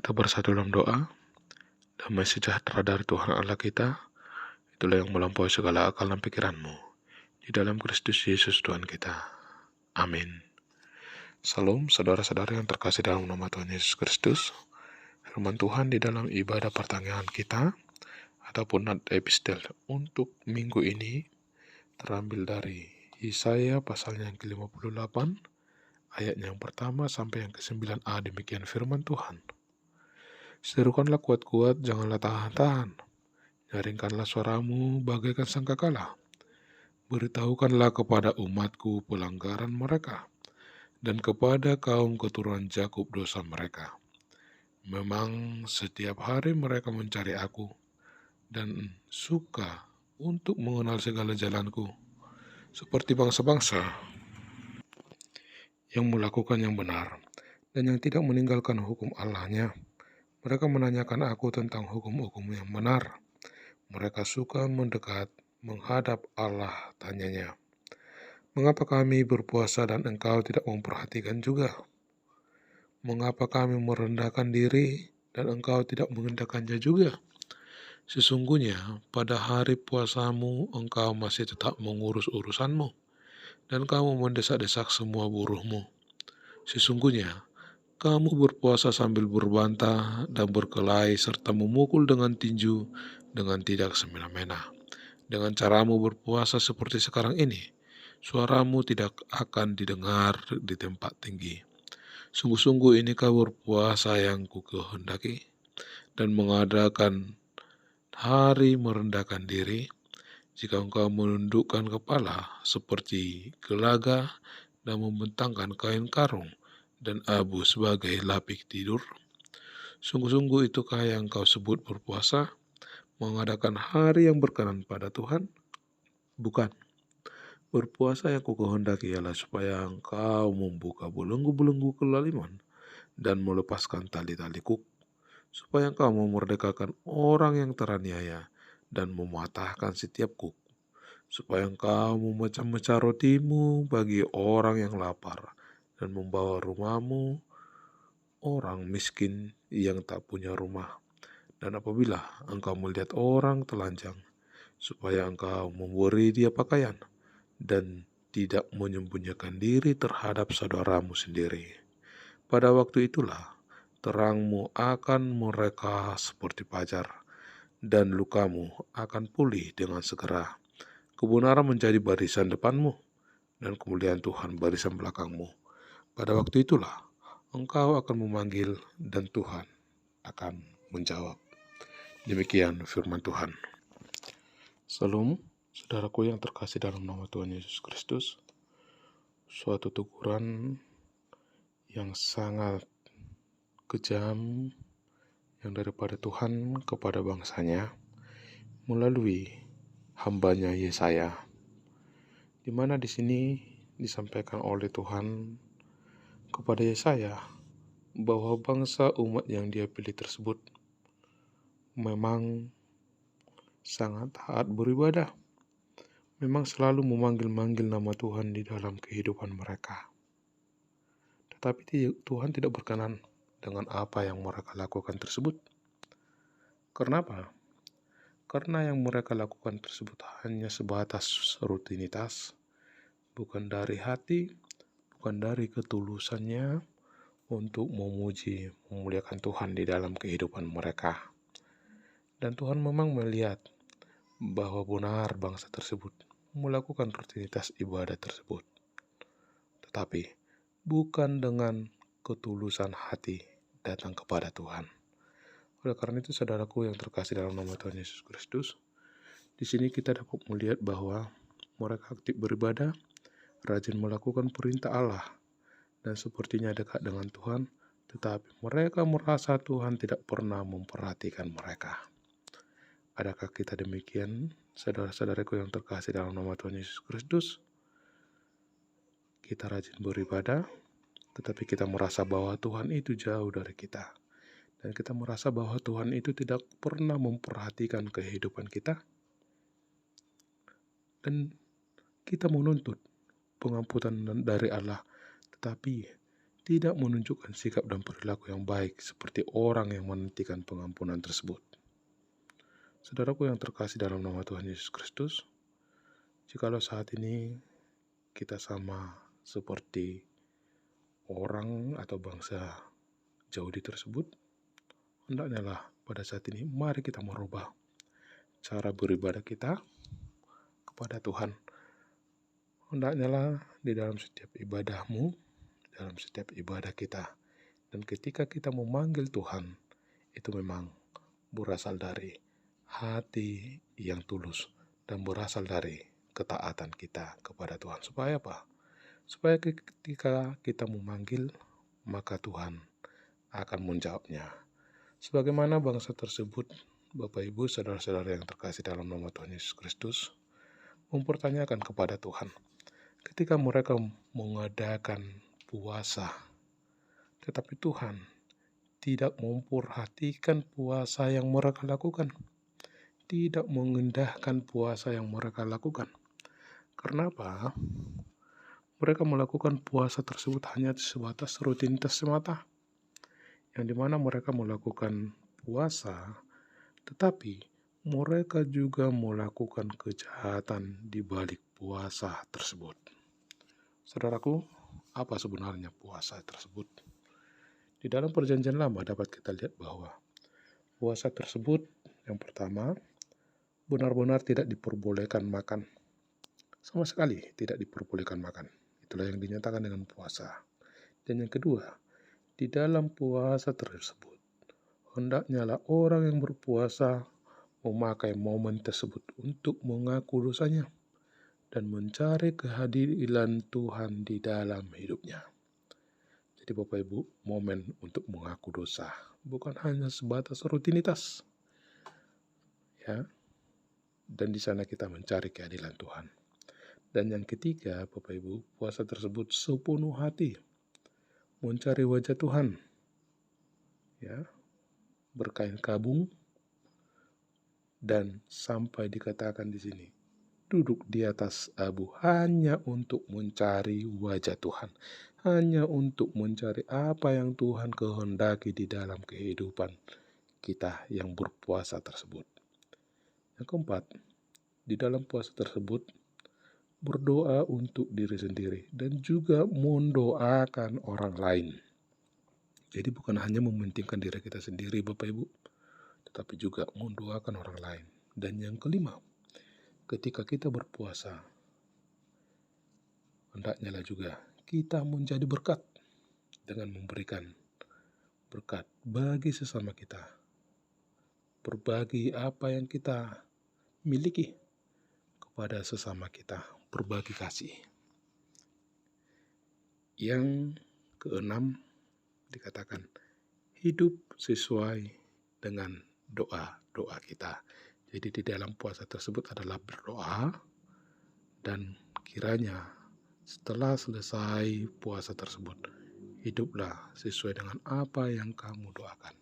Kita bersatu dalam doa. Damai sejahtera dari Tuhan Allah kita, itulah yang melampaui segala akal dan pikiranmu. Di dalam Kristus Yesus Tuhan kita. Amin. Salam saudara-saudara yang terkasih dalam nama Tuhan Yesus Kristus. Firman Tuhan di dalam ibadah pertanyaan kita, ataupun nat epistel untuk minggu ini, terambil dari Yesaya pasal yang ke-58, ayat yang pertama sampai yang ke-9a. Demikian firman Tuhan. Serukanlah kuat-kuat, janganlah tahan-tahan. Nyaringkanlah suaramu bagaikan sangkakala. Beritahukanlah kepada umatku pelanggaran mereka, dan kepada kaum keturunan Yakub dosa mereka. Memang setiap hari mereka mencari aku, dan suka untuk mengenal segala jalanku, seperti bangsa-bangsa yang melakukan yang benar, dan yang tidak meninggalkan hukum Allahnya. Mereka menanyakan aku tentang hukum-hukum yang benar. Mereka suka mendekat, menghadap Allah, tanyanya. Mengapa kami berpuasa dan engkau tidak memperhatikan juga? Mengapa kami merendahkan diri dan engkau tidak mengendahkannya juga? Sesungguhnya pada hari puasamu engkau masih tetap mengurus urusanmu, dan kamu mendesak-desak semua buruhmu. Sesungguhnya kamu berpuasa sambil berbantah dan berkelahi serta memukul dengan tinju dengan tidak semena-mena. Dengan caramu berpuasa seperti sekarang ini, suaramu tidak akan didengar di tempat tinggi. Sungguh-sungguh inikah berpuasa yang kukehendaki, dan mengadakan hari merendahkan diri, jika engkau menundukkan kepala seperti gelaga dan membentangkan kain karung dan abu sebagai lapik tidur. Sungguh-sungguh itukah yang kau sebut berpuasa, mengadakan hari yang berkenan pada Tuhan? Bukan. Berpuasa yang kukehendaki ialah supaya engkau membuka belenggu-belenggu kelaliman dan melepaskan tali-tali kuk, supaya engkau memerdekakan orang yang teraniaya dan mematahkan setiap kuk, supaya engkau memecah-mecah rotimu bagi orang yang lapar dan membawa rumahmu orang miskin yang tak punya rumah. Dan apabila engkau melihat orang telanjang, supaya engkau memberi dia pakaian dan tidak menyembunyikan diri terhadap saudaramu sendiri. Pada waktu itulah terangmu akan mereka seperti fajar, dan lukamu akan pulih dengan segera. Kebenaran menjadi barisan depanmu, dan kemuliaan Tuhan barisan belakangmu. Pada waktu itulah engkau akan memanggil, dan Tuhan akan menjawab. Demikian firman Tuhan. Salam, saudaraku yang terkasih dalam nama Tuhan Yesus Kristus. Suatu teguran yang sangat kejam yang daripada Tuhan kepada bangsanya melalui hambanya Yesaya, di mana di sini disampaikan oleh Tuhan kepada Yesaya bahwa bangsa umat yang dia pilih tersebut memang sangat taat beribadah, memang selalu memanggil-manggil nama Tuhan di dalam kehidupan mereka. Tetapi Tuhan tidak berkenan dengan apa yang mereka lakukan tersebut. Kenapa? Karena yang mereka lakukan tersebut hanya sebatas rutinitas, bukan dari hati, bukan dari ketulusannya untuk memuji, memuliakan Tuhan di dalam kehidupan mereka. Dan Tuhan memang melihat bahwa benar bangsa tersebut melakukan rutinitas ibadah tersebut, tetapi bukan dengan ketulusan hati datang kepada Tuhan. Oleh karena itu, saudaraku yang terkasih dalam nama Tuhan Yesus Kristus, di sini kita dapat melihat bahwa mereka aktif beribadah, rajin melakukan perintah Allah, dan sepertinya dekat dengan Tuhan, tetapi mereka merasa Tuhan tidak pernah memperhatikan mereka. Adakah kita demikian, saudara-saudaraku yang terkasih dalam nama Tuhan Yesus Kristus? Kita rajin beribadah, tetapi kita merasa bahwa Tuhan itu jauh dari kita. Dan kita merasa bahwa Tuhan itu tidak pernah memperhatikan kehidupan kita. Dan kita menuntut pengampunan dari Allah, tetapi tidak menunjukkan sikap dan perilaku yang baik seperti orang yang menantikan pengampunan tersebut. Saudaraku yang terkasih dalam nama Tuhan Yesus Kristus, jikalau saat ini kita sama seperti orang atau bangsa Yahudi tersebut, hendaknya lah pada saat ini mari kita merubah cara beribadah kita kepada Tuhan. Hendaknya lah di dalam setiap ibadahmu, dalam setiap ibadah kita, dan ketika kita memanggil Tuhan, itu memang berasal dari hati yang tulus dan berasal dari ketaatan kita kepada Tuhan. Supaya apa? Supaya ketika kita memanggil, maka Tuhan akan menjawabnya. Sebagaimana bangsa tersebut, Bapak Ibu, saudara-saudara yang terkasih dalam nama Tuhan Yesus Kristus, mempertanyakan kepada Tuhan ketika mereka mengadakan puasa, tetapi Tuhan tidak memperhatikan puasa yang mereka lakukan, tidak mengendahkan puasa yang mereka lakukan. Karena apa? Mereka melakukan puasa tersebut hanya sebatas rutinitas semata, yang dimana mereka melakukan puasa, tetapi mereka juga melakukan kejahatan di balik puasa tersebut. Saudaraku, apa sebenarnya puasa tersebut? Di dalam Perjanjian Lama dapat kita lihat bahwa puasa tersebut yang pertama benar-benar tidak diperbolehkan makan. Sama sekali tidak diperbolehkan makan. Itulah yang dinyatakan dengan puasa. Dan yang kedua, di dalam puasa tersebut hendaknya lah orang yang berpuasa memakai momen tersebut untuk mengaku dosanya dan mencari kehadiran Tuhan di dalam hidupnya. Jadi Bapak Ibu, momen untuk mengaku dosa bukan hanya sebatas rutinitas, ya. Dan di sana kita mencari keadilan Tuhan. Dan yang ketiga, Bapak Ibu, puasa tersebut sepenuh hati mencari wajah Tuhan, ya, berkain kabung, dan sampai dikatakan di sini duduk di atas abu hanya untuk mencari wajah Tuhan, hanya untuk mencari apa yang Tuhan kehendaki di dalam kehidupan kita yang berpuasa tersebut. Yang keempat, di dalam puasa tersebut berdoa untuk diri sendiri dan juga mendoakan orang lain. Jadi bukan hanya mementingkan diri kita sendiri Bapak Ibu, tetapi juga mendoakan orang lain. Dan yang kelima, ketika kita berpuasa, hendaknya lah juga kita menjadi berkat dengan memberikan berkat bagi sesama kita, berbagi apa yang kita miliki kepada sesama kita, berbagi kasih. Yang keenam dikatakan hidup sesuai dengan doa-doa kita. Jadi di dalam puasa tersebut adalah berdoa, dan kiranya setelah selesai puasa tersebut, hiduplah sesuai dengan apa yang kamu doakan.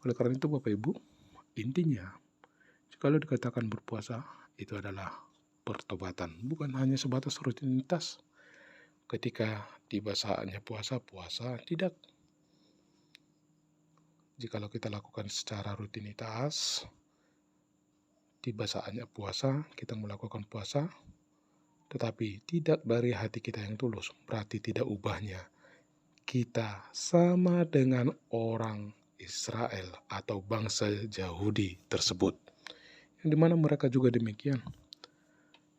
Oleh karena itu Bapak Ibu, intinya jikalau dikatakan berpuasa, itu adalah pertobatan, bukan hanya sebatas rutinitas. Ketika tiba saatnya puasa, tidak. Jikalau kita lakukan secara rutinitas, tiba saatnya puasa, kita melakukan puasa, tetapi tidak dari hati kita yang tulus, berarti tidak ubahnya. Kita sama dengan orang Israel atau bangsa Yahudi tersebut, yang dimana mereka juga demikian.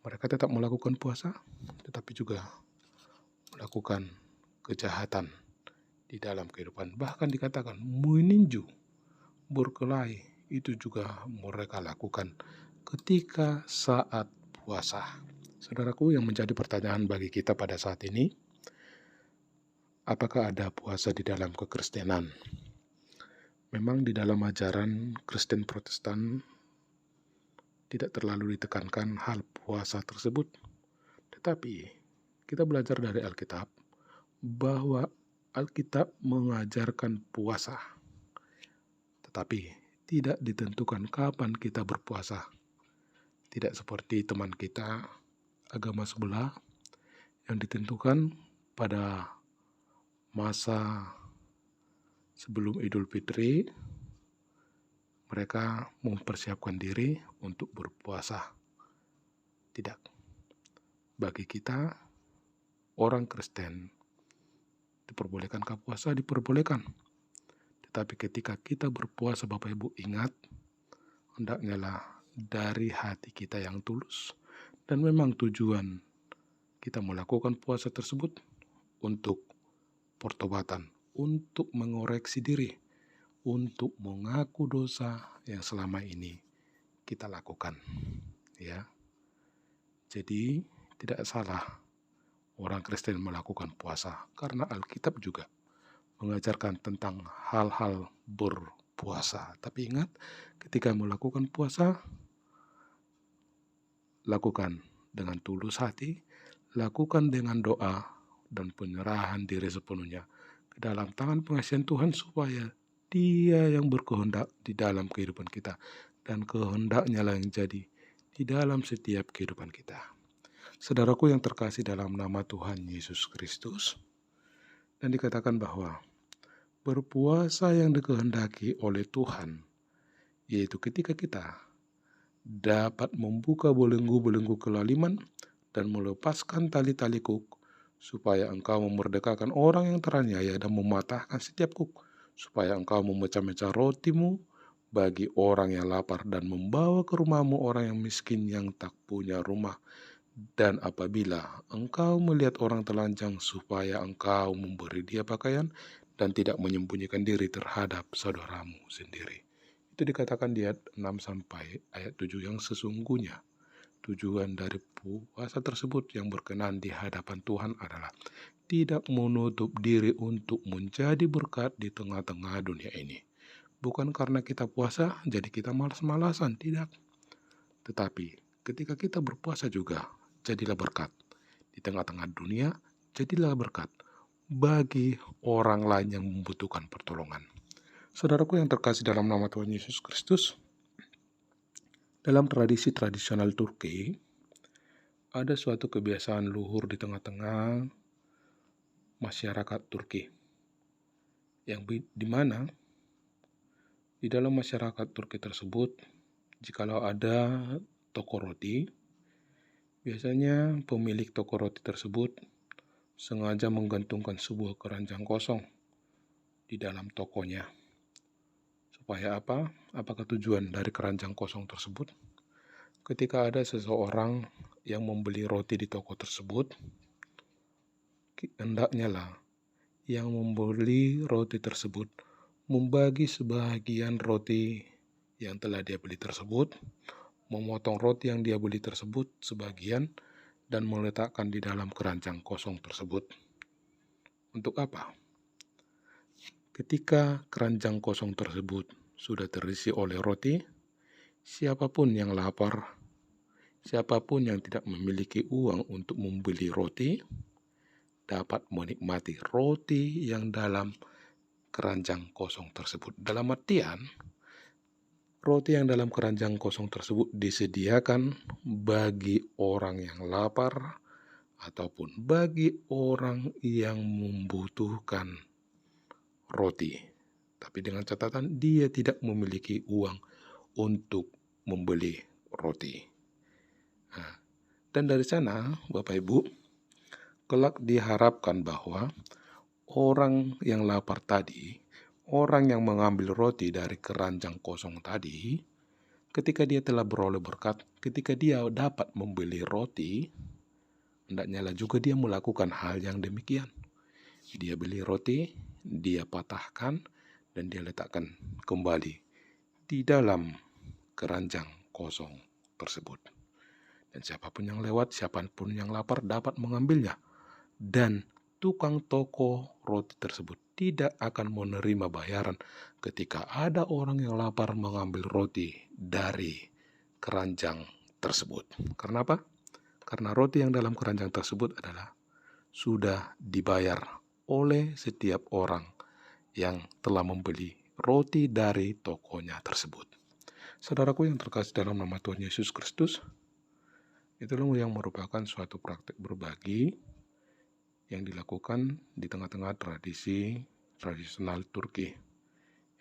Mereka tetap melakukan puasa, tetapi juga melakukan kejahatan di dalam kehidupan. Bahkan dikatakan meninju, berkelahi, itu juga mereka lakukan ketika saat puasa. Saudaraku, yang menjadi pertanyaan bagi kita pada saat ini, apakah ada puasa di dalam kekristenan? Memang di dalam ajaran Kristen Protestan tidak terlalu ditekankan hal puasa tersebut. Tetapi kita belajar dari Alkitab bahwa Alkitab mengajarkan puasa, tetapi tidak ditentukan kapan kita berpuasa. Tidak seperti teman kita agama sebelah yang ditentukan pada masa sebelum Idul Fitri, mereka mempersiapkan diri untuk berpuasa. Tidak. Bagi kita, orang Kristen, diperbolehkankah puasa? Diperbolehkan. Tetapi ketika kita berpuasa, Bapak Ibu ingat, hendaknya lah dari hati kita yang tulus. Dan memang tujuan kita melakukan puasa tersebut untuk pertobatan, untuk mengoreksi diri, untuk mengaku dosa yang selama ini kita lakukan. Ya. Jadi tidak salah orang Kristen melakukan puasa, karena Alkitab juga mengajarkan tentang hal-hal berpuasa. Tapi ingat, ketika melakukan puasa, lakukan dengan tulus hati, lakukan dengan doa dan penyerahan diri sepenuhnya ke dalam tangan pengasihan Tuhan, supaya Dia yang berkehendak di dalam kehidupan kita, dan kehendaknya lah yang jadi di dalam setiap kehidupan kita. Saudaraku yang terkasih dalam nama Tuhan Yesus Kristus, dan dikatakan bahwa berpuasa yang dikehendaki oleh Tuhan, yaitu ketika kita dapat membuka belenggu-belenggu kelaliman dan melepaskan tali-tali kuk, supaya engkau memerdekakan orang yang teraniaya dan mematahkan setiap kuk, supaya engkau memecah-mecah rotimu bagi orang yang lapar dan membawa ke rumahmu orang yang miskin yang tak punya rumah. Dan apabila engkau melihat orang telanjang, supaya engkau memberi dia pakaian dan tidak menyembunyikan diri terhadap saudaramu sendiri. Itu dikatakan di ayat 6 sampai ayat 7 yang sesungguhnya tujuan dari puasa tersebut yang berkenan di hadapan Tuhan adalah tidak menutup diri untuk menjadi berkat di tengah-tengah dunia ini. Bukan karena kita puasa jadi kita malas-malasan, tidak. Tetapi ketika kita berpuasa juga, jadilah berkat di tengah-tengah dunia, jadilah berkat bagi orang lain yang membutuhkan pertolongan. Saudaraku yang terkasih dalam nama Tuhan Yesus Kristus, dalam tradisi tradisional Turki, ada suatu kebiasaan luhur di tengah-tengah masyarakat Turki, yang di mana di dalam masyarakat Turki tersebut, jikalau ada toko roti, biasanya pemilik toko roti tersebut sengaja menggantungkan sebuah keranjang kosong di dalam tokonya. Supaya apa? Apakah tujuan dari keranjang kosong tersebut? Ketika ada seseorang yang membeli roti di toko tersebut, hendaknya lah yang membeli roti tersebut membagi sebagian roti yang telah dia beli tersebut, memotong roti yang dia beli tersebut sebagian, dan meletakkan di dalam keranjang kosong tersebut. Untuk apa? Ketika keranjang kosong tersebut sudah terisi oleh roti, siapapun yang lapar, siapapun yang tidak memiliki uang untuk membeli roti, dapat menikmati roti yang dalam keranjang kosong tersebut. Dalam artian, roti yang dalam keranjang kosong tersebut disediakan bagi orang yang lapar ataupun bagi orang yang membutuhkan roti. Tapi dengan catatan dia tidak memiliki uang untuk membeli roti. Nah, dan dari sana, Bapak Ibu, kelak diharapkan bahwa orang yang lapar tadi, orang yang mengambil roti dari keranjang kosong tadi, ketika dia telah beroleh berkat, ketika dia dapat membeli roti, hendaknya lah juga dia melakukan hal yang demikian. Dia beli roti, dia patahkan, dan dia letakkan kembali di dalam keranjang kosong tersebut. Dan siapapun yang lewat, siapapun yang lapar dapat mengambilnya. Dan tukang toko roti tersebut tidak akan menerima bayaran ketika ada orang yang lapar mengambil roti dari keranjang tersebut. Karena apa? Karena roti yang dalam keranjang tersebut adalah sudah dibayar oleh setiap orang yang telah membeli roti dari tokonya tersebut. Saudaraku yang terkasih dalam nama Tuhan Yesus Kristus, itulah yang merupakan suatu praktik berbagi yang dilakukan di tengah-tengah tradisi tradisional Turki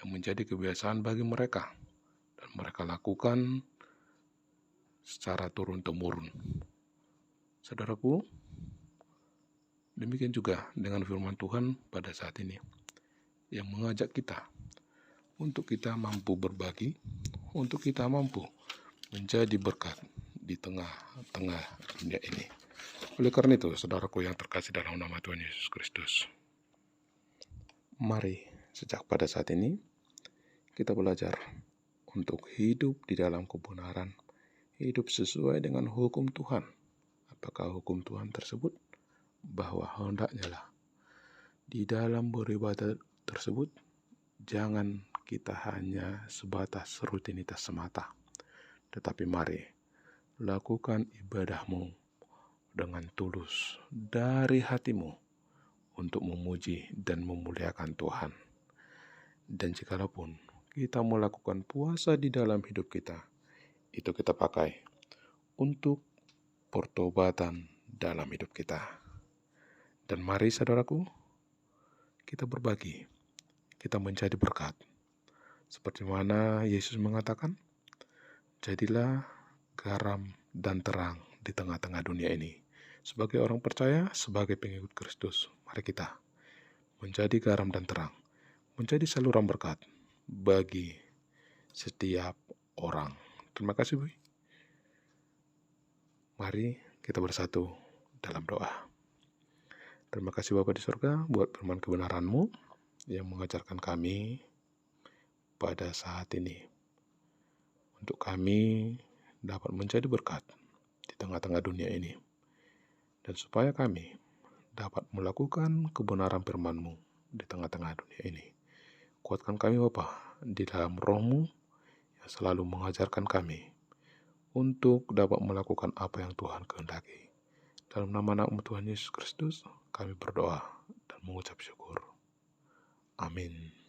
yang menjadi kebiasaan bagi mereka dan mereka lakukan secara turun-temurun. Saudaraku, demikian juga dengan firman Tuhan pada saat ini yang mengajak kita untuk kita mampu berbagi, untuk kita mampu menjadi berkat di tengah-tengah dunia ini. Oleh karena itu, saudaraku yang terkasih dalam nama Tuhan Yesus Kristus, mari sejak pada saat ini kita belajar untuk hidup di dalam kebenaran, hidup sesuai dengan hukum Tuhan. Apakah hukum Tuhan tersebut? Bahwa hendaknya lah di dalam beribadah tersebut jangan kita hanya sebatas rutinitas semata, tetapi mari lakukan ibadahmu dengan tulus dari hatimu untuk memuji dan memuliakan Tuhan. Dan jikalaupun kita melakukan puasa di dalam hidup kita, itu kita pakai untuk pertobatan dalam hidup kita. Dan mari saudaraku, kita berbagi, kita menjadi berkat. Seperti mana Yesus mengatakan, jadilah garam dan terang di tengah-tengah dunia ini. Sebagai orang percaya, sebagai pengikut Kristus, mari kita menjadi garam dan terang, menjadi saluran berkat bagi setiap orang. Terima kasih, Bu. Mari kita bersatu dalam doa. Terima kasih Bapa di surga buat firman kebenaran-Mu yang mengajarkan kami pada saat ini. Untuk kami dapat menjadi berkat di tengah-tengah dunia ini. Dan supaya kami dapat melakukan kebenaran firman-Mu di tengah-tengah dunia ini. Kuatkan kami Bapa di dalam Roh-Mu yang selalu mengajarkan kami untuk dapat melakukan apa yang Tuhan kehendaki. Dalam nama Tuhan Yesus Kristus, kami berdoa dan mengucap syukur. Amin.